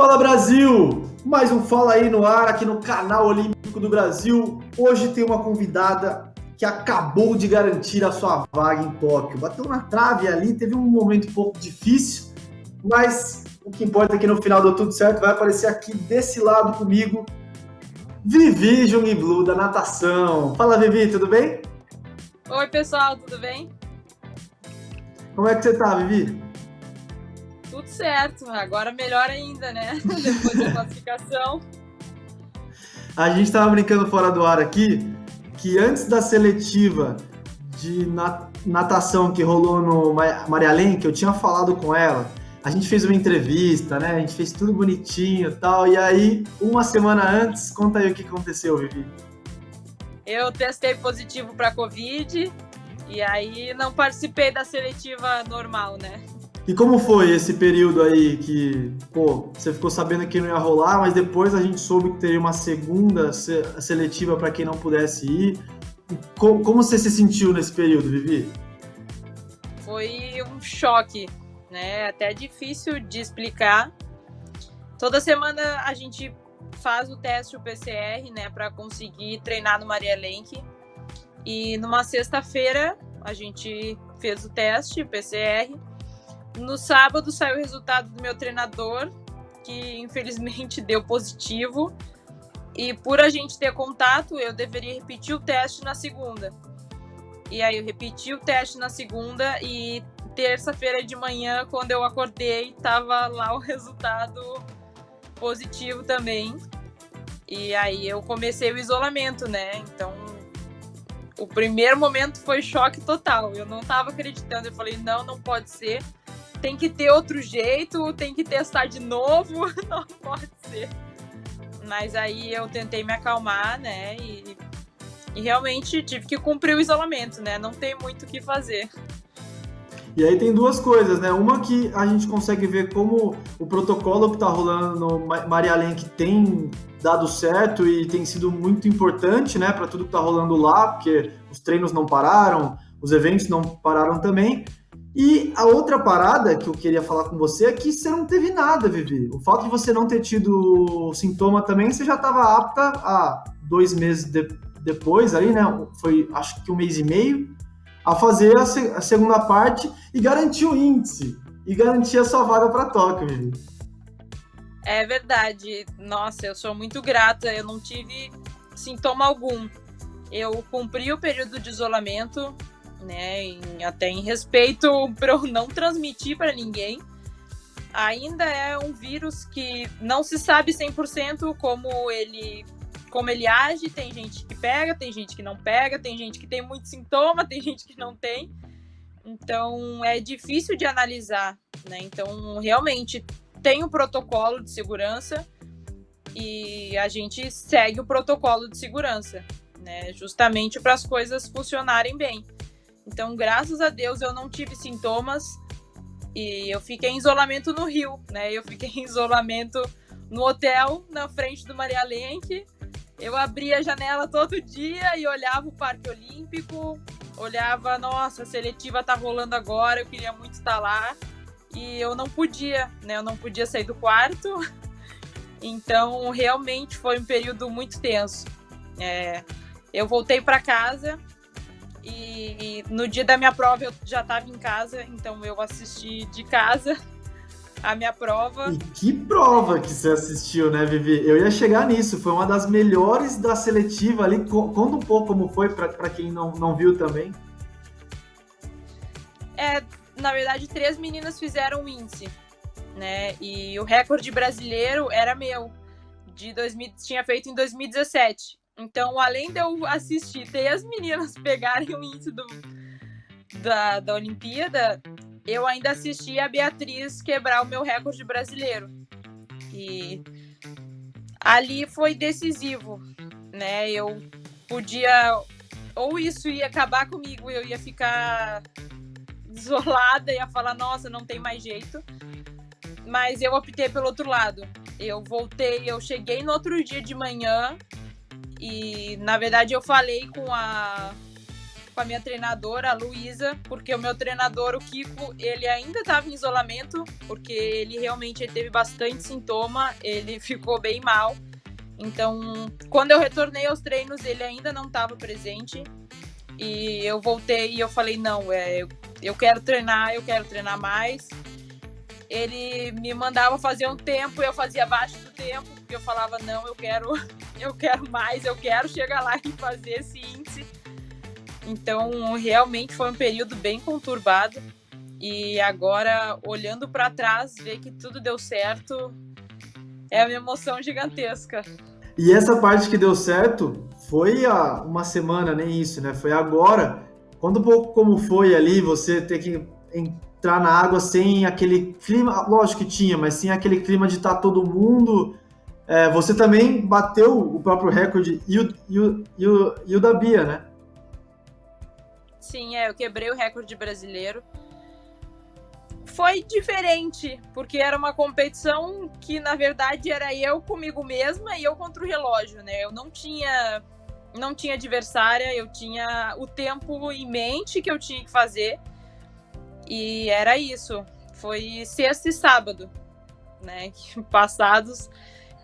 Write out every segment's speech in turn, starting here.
Fala Brasil! Mais um Fala Aí no ar aqui no canal Olímpico do Brasil. Hoje tem uma convidada que acabou de garantir a sua vaga em Tóquio. Bateu na trave ali, teve um momento um pouco difícil, mas o que importa é que no final deu tudo certo. Vai aparecer aqui desse lado comigo, Vivi Jungiblu, da natação. Fala Vivi, tudo bem? Oi pessoal, tudo bem? Como é que você tá, Vivi? Tudo certo, agora melhor ainda, né? Depois da classificação. A gente estava brincando fora do ar aqui que antes da seletiva de natação que rolou no Maria Lenk, eu tinha falado com ela, a gente fez uma entrevista, né? A gente fez tudo bonitinho e tal, e aí, uma semana antes, conta aí o que aconteceu, Vivi. Eu testei positivo para Covid e aí não participei da seletiva normal, né? E como foi esse período aí que, você ficou sabendo que não ia rolar, mas depois a gente soube que teria uma segunda seletiva para quem não pudesse ir. Como você se sentiu nesse período, Vivi? Foi um choque, né? Até difícil de explicar. Toda semana a gente faz o teste, o PCR, né, para conseguir treinar no Maria Lenk. E numa sexta-feira a gente fez o teste, o PCR. No sábado saiu o resultado do meu treinador, que infelizmente deu positivo. E por a gente ter contato, eu deveria repetir o teste na segunda. E aí eu repeti o teste na segunda e terça-feira de manhã, quando eu acordei, tava lá o resultado positivo também. E aí eu comecei o isolamento, né? Então, o primeiro momento foi choque total. Eu não tava acreditando. Eu falei, não pode ser. Tem que ter outro jeito, tem que testar de novo, não pode ser. Mas aí eu tentei me acalmar, né, e realmente tive que cumprir o isolamento, né, não tem muito o que fazer. E aí tem duas coisas, né, uma que a gente consegue ver como o protocolo que tá rolando no Maria Lenk tem dado certo e tem sido muito importante, né, para tudo que tá rolando lá, porque os treinos não pararam, os eventos não pararam também. E a outra parada que eu queria falar com você é que você não teve nada, Vivi. O fato de você não ter tido sintoma também, você já estava apta há 2 meses depois, aí, né? Foi acho que 1 mês e meio, a fazer a segunda parte e garantir o índice. E garantir a sua vaga para Tóquio, Vivi. É verdade. Nossa, eu sou muito grata. Eu não tive sintoma algum. Eu cumpri o período de isolamento, né, até em respeito para eu não transmitir para ninguém. Ainda é um vírus que não se sabe 100% como ele age. Tem gente que pega, tem gente que não pega, tem gente que tem muito sintoma, tem gente que não tem. Então é difícil de analisar, né? Então realmente tem um protocolo de segurança e a gente segue o protocolo de segurança, né, justamente para as coisas funcionarem bem. Então, graças a Deus, eu não tive sintomas e eu fiquei em isolamento no Rio, né? Eu fiquei em isolamento no hotel, na frente do Maria Lenk. Eu abria a janela todo dia e olhava o Parque Olímpico, olhava, nossa, a seletiva tá rolando agora, eu queria muito estar lá. E eu não podia, né? Eu não podia sair do quarto. Então, realmente foi um período muito tenso. Eu voltei para casa. E no dia da minha prova eu já estava em casa, então eu assisti de casa a minha prova. E que prova que você assistiu, né, Vivi? Eu ia chegar nisso, foi uma das melhores da seletiva ali. Conta um pouco como foi para quem não viu também. Na verdade, 3 meninas fizeram o índice, né? E o recorde brasileiro era meu, tinha feito em 2017. Então, além de eu assistir 3 meninas pegarem o índice da Olimpíada, eu ainda assisti a Beatriz quebrar o meu recorde brasileiro. E ali foi decisivo, né? Eu podia... Ou isso ia acabar comigo, eu ia ficar isolada, ia falar, nossa, não tem mais jeito. Mas eu optei pelo outro lado. Eu cheguei no outro dia de manhã. E, na verdade, eu falei com a com a minha treinadora, a Luísa, porque o meu treinador, o Kiko, ele ainda estava em isolamento, porque ele realmente teve bastante sintoma, ele ficou bem mal. Então, quando eu retornei aos treinos, ele ainda não estava presente. E eu voltei e eu falei, não, eu quero treinar mais. Ele me mandava fazer um tempo, eu fazia abaixo do tempo, porque eu falava, não, eu quero mais, eu quero chegar lá e fazer esse índice. Então, realmente foi um período bem conturbado. E agora, olhando para trás, ver que tudo deu certo, é uma emoção gigantesca. E essa parte que deu certo foi há uma semana, nem isso, né? Foi agora. Conta um pouco como foi ali você ter que entrar na água sem aquele clima, lógico que tinha, mas sem aquele clima de estar todo mundo. Você também bateu o próprio recorde e o da Bia, né? Sim, eu quebrei o recorde brasileiro. Foi diferente, porque era uma competição que, na verdade, era eu comigo mesma e eu contra o relógio, né? Eu não tinha adversária, eu tinha o tempo em mente que eu tinha que fazer e era isso. Foi sexta e sábado, né? Passados,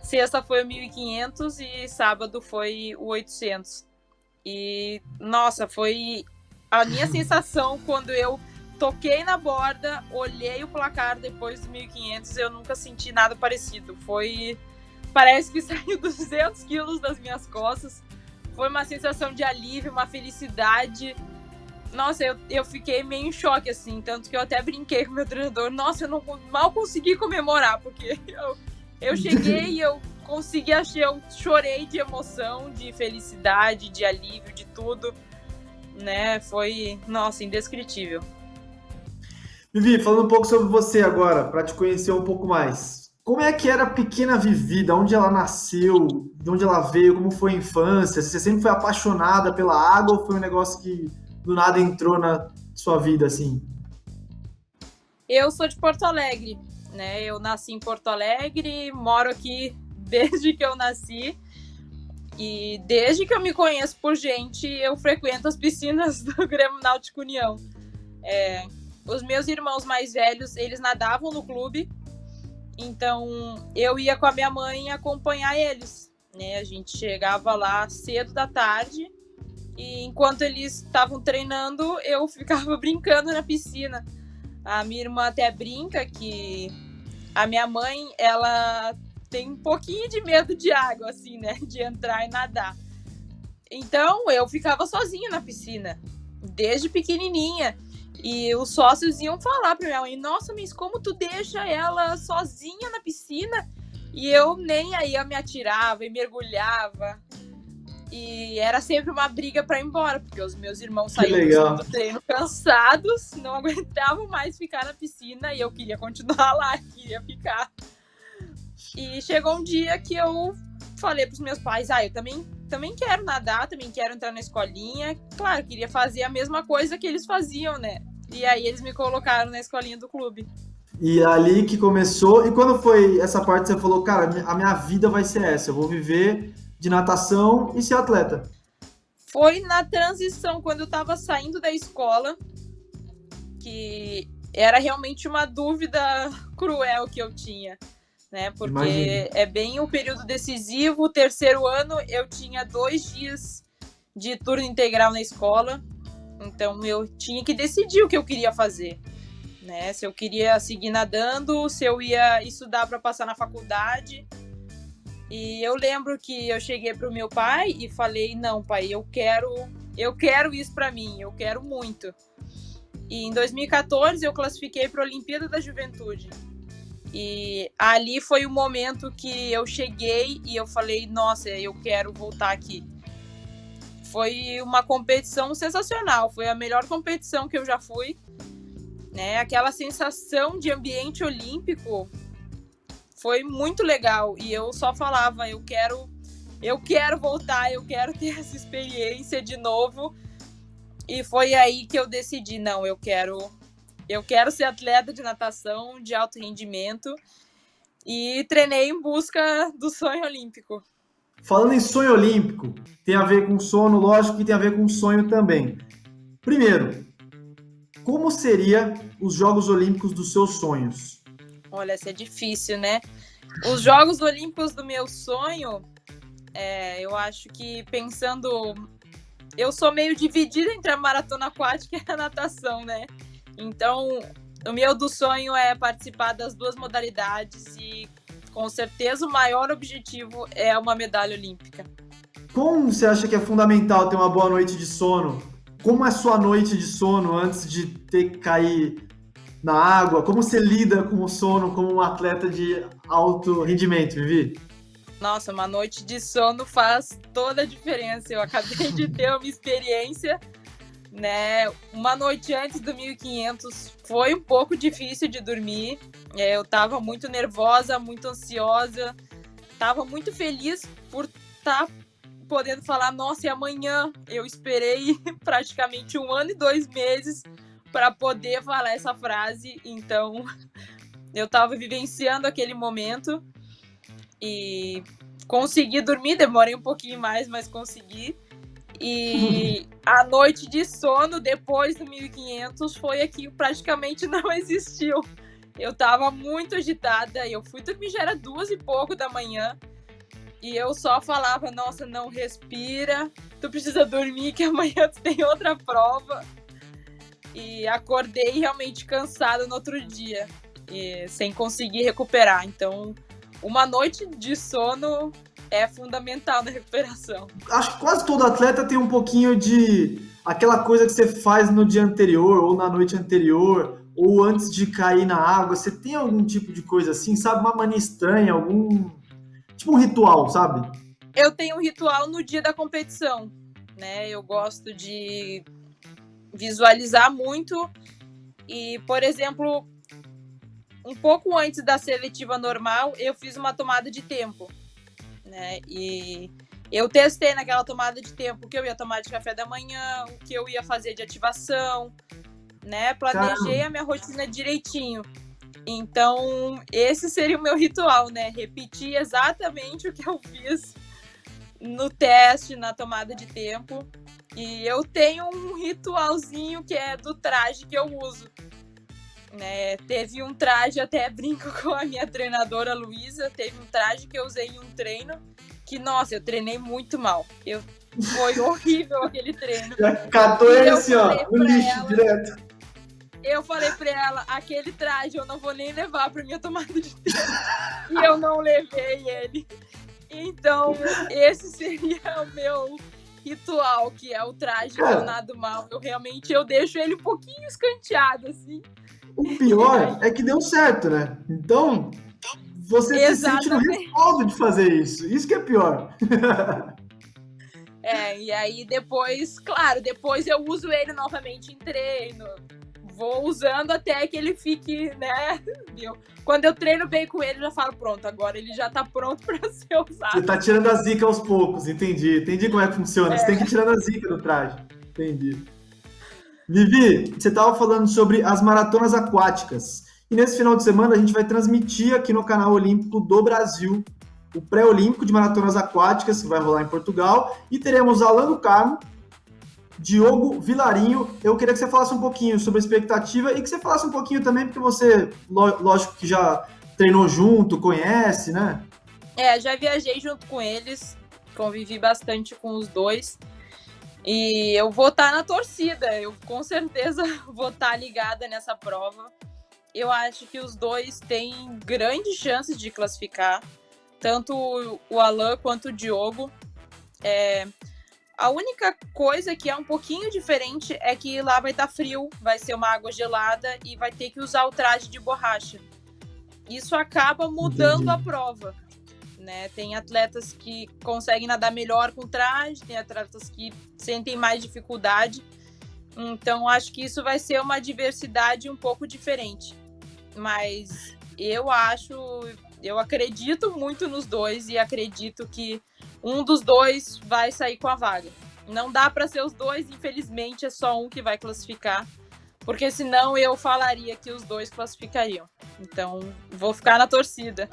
sexta foi o 1.500 e sábado foi o 800. E, nossa, foi a minha sensação quando eu toquei na borda, olhei o placar depois do 1.500, eu nunca senti nada parecido. Parece que saiu 200 quilos das minhas costas. Foi uma sensação de alívio, uma felicidade. Nossa, eu fiquei meio em choque, assim, tanto que eu até brinquei com o meu treinador. Nossa, eu mal consegui comemorar, porque eu cheguei e eu consegui, eu chorei de emoção, de felicidade, de alívio, de tudo, né? Foi, nossa, indescritível. Vivi, falando um pouco sobre você agora, para te conhecer um pouco mais. Como é que era a pequena Vivi? De onde ela nasceu? De onde ela veio? Como foi a infância? Você sempre foi apaixonada pela água ou foi um negócio que do nada entrou na sua vida, assim? Eu sou de Porto Alegre, né? Eu nasci em Porto Alegre, moro aqui desde que eu nasci. E desde que eu me conheço por gente, eu frequento as piscinas do Grêmio Náutico União. Os meus irmãos mais velhos, eles nadavam no clube, então eu ia com a minha mãe acompanhar eles, né? A gente chegava lá cedo da tarde e enquanto eles estavam treinando, eu ficava brincando na piscina. A minha irmã até brinca que a minha mãe, ela tem um pouquinho de medo de água, assim, né? De entrar e nadar. Então, eu ficava sozinha na piscina, desde pequenininha. E os sócios iam falar pra minha mãe, nossa, mas como tu deixa ela sozinha na piscina? E eu nem aí, eu me atirava e mergulhava. E era sempre uma briga pra ir embora, porque os meus irmãos saíam do treino cansados, não aguentavam mais ficar na piscina e eu queria continuar lá, queria ficar. E chegou um dia que eu falei pros meus pais, eu também quero nadar, também quero entrar na escolinha. Claro, queria fazer a mesma coisa que eles faziam, né? E aí eles me colocaram na escolinha do clube. E ali que começou. E quando foi essa parte você falou, cara, a minha vida vai ser essa, eu vou viver de natação e ser atleta? Foi na transição, quando eu tava saindo da escola, que era realmente uma dúvida cruel que eu tinha, né? Porque Imagina. É bem o período decisivo. O terceiro ano eu tinha 2 dias de turno integral na escola, então eu tinha que decidir o que eu queria fazer, né? Se eu queria seguir nadando, se eu ia estudar para passar na faculdade. E eu lembro que eu cheguei pro meu pai e falei, não, pai, eu quero isso para mim, eu quero muito. E em 2014 eu classifiquei para a Olimpíada da Juventude. E ali foi o momento que eu cheguei e eu falei, nossa, eu quero voltar aqui. Foi uma competição sensacional, foi a melhor competição que eu já fui, né? Aquela sensação de ambiente olímpico foi muito legal e eu só falava, eu quero voltar, eu quero ter essa experiência de novo. E foi aí que eu decidi, não, eu quero ser atleta de natação de alto rendimento e treinei em busca do sonho olímpico. Falando em sonho olímpico, tem a ver com sono, lógico que tem a ver com sonho também. Primeiro, como seria os Jogos Olímpicos dos seus sonhos? Olha, essa é difícil, né? Os Jogos Olímpicos do meu sonho, eu acho que pensando... Eu sou meio dividida entre a maratona aquática e a natação, né? Então, o meu do sonho é participar das duas modalidades e, com certeza, o maior objetivo é uma medalha olímpica. Como você acha que é fundamental ter uma boa noite de sono? Como é sua noite de sono antes de ter que cair na água? Como você lida com o sono como um atleta de alto rendimento, Vivi? Nossa, uma noite de sono faz toda a diferença. Eu acabei de ter uma experiência, né? Uma noite antes do 1500 foi um pouco difícil de dormir. Eu estava muito nervosa, muito ansiosa. Estava muito feliz por estar podendo falar, nossa, e amanhã? Eu esperei praticamente 1 ano e 2 meses para poder falar essa frase. Então, eu estava vivenciando aquele momento e consegui dormir. Demorei um pouquinho mais, mas consegui. E a noite de sono depois do 1500 foi aqui que praticamente não existiu. Eu estava muito agitada, eu fui dormir, já era 2 e pouco da manhã. E eu só falava, nossa, não respira, tu precisa dormir que amanhã tu tem outra prova. E acordei realmente cansada no outro dia, sem conseguir recuperar. Então, uma noite de sono é fundamental na recuperação. Acho que quase todo atleta tem um pouquinho de aquela coisa que você faz no dia anterior, ou na noite anterior, ou antes de cair na água. Você tem algum tipo de coisa assim, sabe? Uma mania estranha, tipo um ritual, sabe? Eu tenho um ritual no dia da competição, né? Eu gosto de visualizar muito e, por exemplo, um pouco antes da seletiva normal, eu fiz uma tomada de tempo, né? E eu testei naquela tomada de tempo o que eu ia tomar de café da manhã, o que eu ia fazer de ativação, né? Planejei a minha rotina direitinho. Então, esse seria o meu ritual, né? Repetir exatamente o que eu fiz no teste, na tomada de tempo. E eu tenho um ritualzinho que é do traje que eu uso. Né? Teve um traje, até brinco com a minha treinadora Luísa, teve um traje que eu usei em um treino que, nossa, eu treinei muito mal. Foi horrível aquele treino. Catou ele assim, ó, no lixo, direto. Eu falei pra ela, aquele traje eu não vou nem levar pra minha tomada de tempo. E eu não levei ele. Então, esse seria o meu ritual, que é o traje que eu nado mal. Eu deixo ele um pouquinho escanteado, assim. O pior é que deu certo, né? Então, você Exatamente. se sente no respaldo de fazer isso. Isso que é pior. E aí depois, claro, depois eu uso ele novamente em treino. Vou usando até que ele fique, né? Quando eu treino bem com ele, eu já falo, pronto, agora ele já tá pronto para ser usado. Você tá tirando a zica aos poucos, entendi. Entendi como é que funciona. Você tem que ir tirando a zica do traje. Entendi. Vivi, você tava falando sobre as maratonas aquáticas. E nesse final de semana a gente vai transmitir aqui no canal Olímpico do Brasil o pré-olímpico de maratonas aquáticas, que vai rolar em Portugal. E teremos Alan do Carmo, Diogo Vilarinho. Eu queria que você falasse um pouquinho sobre a expectativa e que você falasse um pouquinho também, porque você, lógico que já treinou junto, conhece, né? Já viajei junto com eles, convivi bastante com os dois e eu vou estar na torcida, eu com certeza vou estar ligada nessa prova. Eu acho que os dois têm grandes chances de classificar, tanto o Alan quanto o Diogo. A única coisa que é um pouquinho diferente é que lá vai estar frio, vai ser uma água gelada e vai ter que usar o traje de borracha. Isso acaba mudando a prova, né? Tem atletas que conseguem nadar melhor com traje, tem atletas que sentem mais dificuldade. Então, acho que isso vai ser uma diversidade um pouco diferente. Mas eu acredito muito nos dois e acredito que um dos dois vai sair com a vaga. Não dá para ser os dois, infelizmente, é só um que vai classificar, porque senão eu falaria que os dois classificariam. Então, vou ficar na torcida.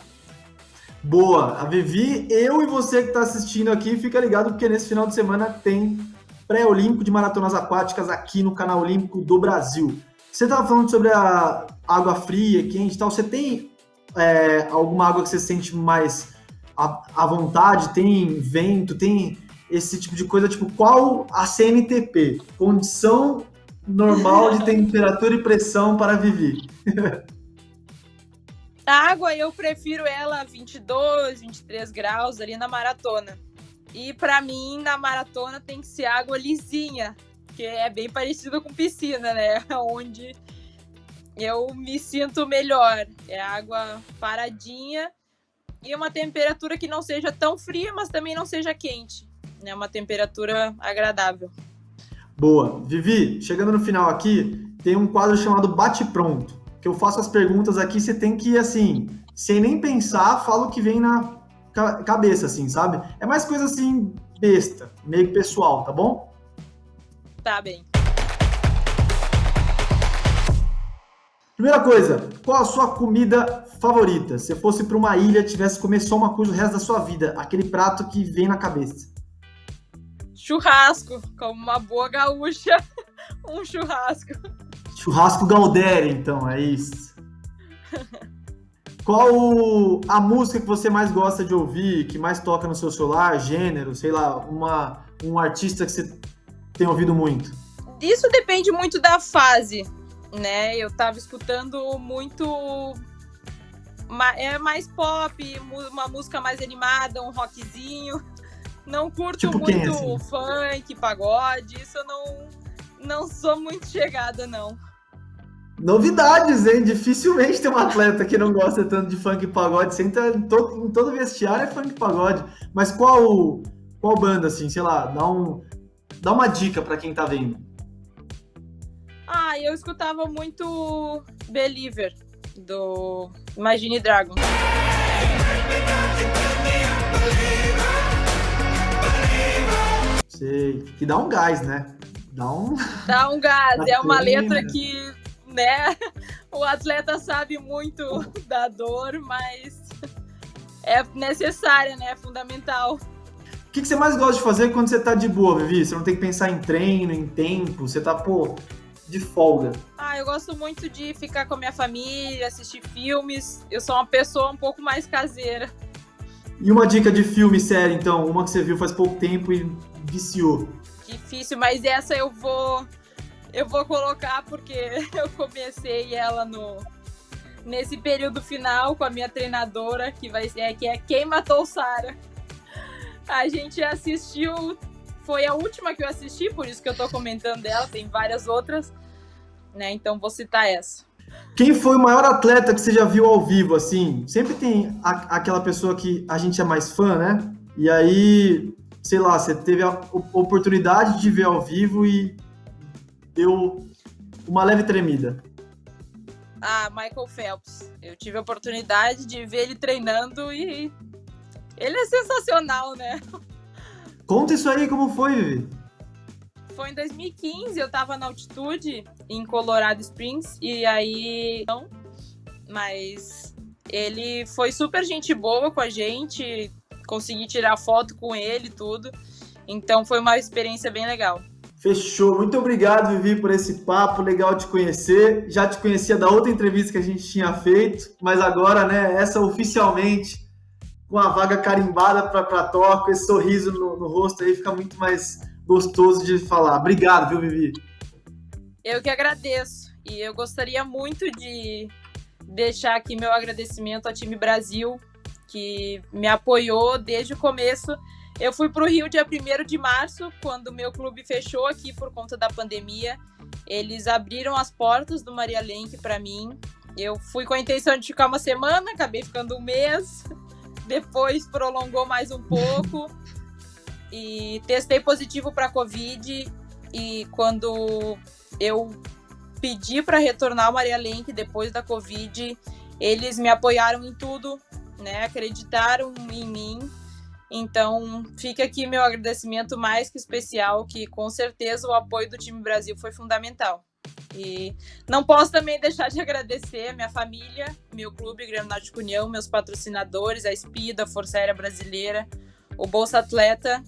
Boa! A Vivi, eu e você que está assistindo aqui, fica ligado, porque nesse final de semana tem pré-olímpico de maratonas aquáticas aqui no canal Olímpico do Brasil. Você estava falando sobre a água fria, quente e tal. Você tem alguma água que você sente mais à vontade? Tem vento? Tem esse tipo de coisa? Tipo, qual a CNTP? Condição normal de temperatura e pressão para viver. A água eu prefiro ela 22, 23 graus ali na maratona. E para mim, na maratona tem que ser água lisinha, que é bem parecido com piscina, né? Onde eu me sinto melhor. É água paradinha e uma temperatura que não seja tão fria, mas também não seja quente. É uma temperatura agradável. Boa. Vivi, chegando no final aqui, tem um quadro chamado Bate Pronto, que eu faço as perguntas aqui, você tem que, assim, sem nem pensar, fala o que vem na cabeça, assim, sabe? É mais coisa, assim, besta, meio pessoal, tá bom? Tá bem. Primeira coisa, qual a sua comida favorita? Se fosse para uma ilha, tivesse que comer só uma coisa o resto da sua vida, aquele prato que vem na cabeça. Churrasco, como uma boa gaúcha, um churrasco. Churrasco Galdéria, então, é isso. Qual a música que você mais gosta de ouvir, que mais toca no seu celular, gênero, sei lá, um artista que você tem ouvido muito? Isso depende muito da fase, né? Eu tava escutando muito mais pop, uma música mais animada, um rockzinho. Não curto tipo muito quem, assim? funk, pagode, isso eu não sou muito chegada, não. Novidades, hein? Dificilmente tem um atleta que não gosta tanto de funk e pagode. Você entra em todo vestiário é funk e pagode. Mas qual banda, assim, sei lá, dá uma dica pra quem tá vendo. Eu escutava muito Believer, do Imagine Dragons. Sei, que dá um gás, né? Dá um gás, é uma letra que, né, o atleta sabe muito da dor, mas é necessária, né, é fundamental. O que você mais gosta de fazer quando você tá de boa, Vivi? Você não tem que pensar em treino, em tempo, você tá, de folga. Eu gosto muito de ficar com a minha família, assistir filmes, eu sou uma pessoa um pouco mais caseira. E uma dica de filme, série, então, uma que você viu faz pouco tempo e viciou. Difícil, mas essa eu vou colocar porque eu comecei ela nesse período final com a minha treinadora, que é Quem Matou Sarah. A gente assistiu, foi a última que eu assisti, por isso que eu tô comentando dela, tem várias outras, né? Então vou citar essa. Quem foi o maior atleta que você já viu ao vivo, assim? Sempre tem aquela pessoa que a gente é mais fã, né? E aí, sei lá, você teve a oportunidade de ver ao vivo e deu uma leve tremida. Michael Phelps. Eu tive a oportunidade de ver ele treinando e ele é sensacional, né? Conta isso aí, como foi, Vivi? Foi em 2015, eu tava na altitude em Colorado Springs e aí... Mas ele foi super gente boa com a gente, consegui tirar foto com ele e tudo. Então foi uma experiência bem legal. Fechou. Muito obrigado, Vivi, por esse papo. Legal te conhecer. Já te conhecia da outra entrevista que a gente tinha feito, mas agora, né, essa oficialmente, com a vaga carimbada para Tóquio, esse sorriso no rosto aí fica muito mais gostoso de falar. Obrigado, viu, Vivi? Eu que agradeço. E eu gostaria muito de deixar aqui meu agradecimento ao time Brasil, que me apoiou desde o começo. Eu fui para o Rio dia 1º de março, quando o meu clube fechou aqui por conta da pandemia. Eles abriram as portas do Maria Lenk para mim. Eu fui com a intenção de ficar uma semana, acabei ficando um mês. Depois prolongou mais um pouco. E testei positivo para Covid. E quando eu pedi para retornar ao Maria Lenk depois da Covid, eles me apoiaram em tudo, né? Acreditaram em mim. Então, fica aqui meu agradecimento mais que especial, que com certeza o apoio do time Brasil foi fundamental. E não posso também deixar de agradecer a minha família, meu clube, Grêmio Náutico União, meus patrocinadores, a Espida, a Força Aérea Brasileira, o Bolsa Atleta,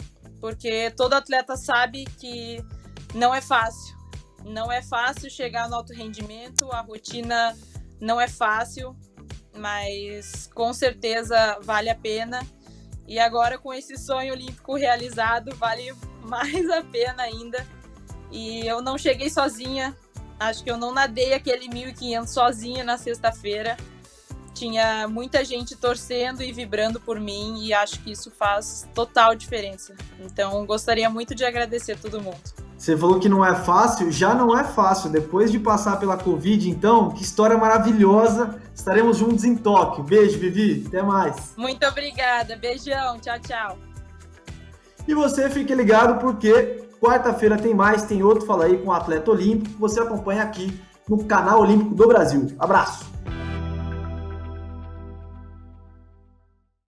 porque todo atleta sabe que não é fácil. Não é fácil chegar no alto rendimento, a rotina não é fácil, mas com certeza vale a pena. E agora, com esse sonho olímpico realizado, vale mais a pena ainda. E eu não cheguei sozinha, acho que eu não nadei aquele 1.500 sozinha na sexta-feira. Tinha muita gente torcendo e vibrando por mim, e acho que isso faz total diferença. Então, gostaria muito de agradecer todo mundo. Você falou que não é fácil, já não é fácil. Depois de passar pela Covid, então, que história maravilhosa. Estaremos juntos em Tóquio. Beijo, Vivi. Até mais. Muito obrigada. Beijão. Tchau, tchau. E você fique ligado porque quarta-feira tem mais, tem outro Fala Aí com o atleta olímpico. Você acompanha aqui no canal Olímpico do Brasil. Abraço.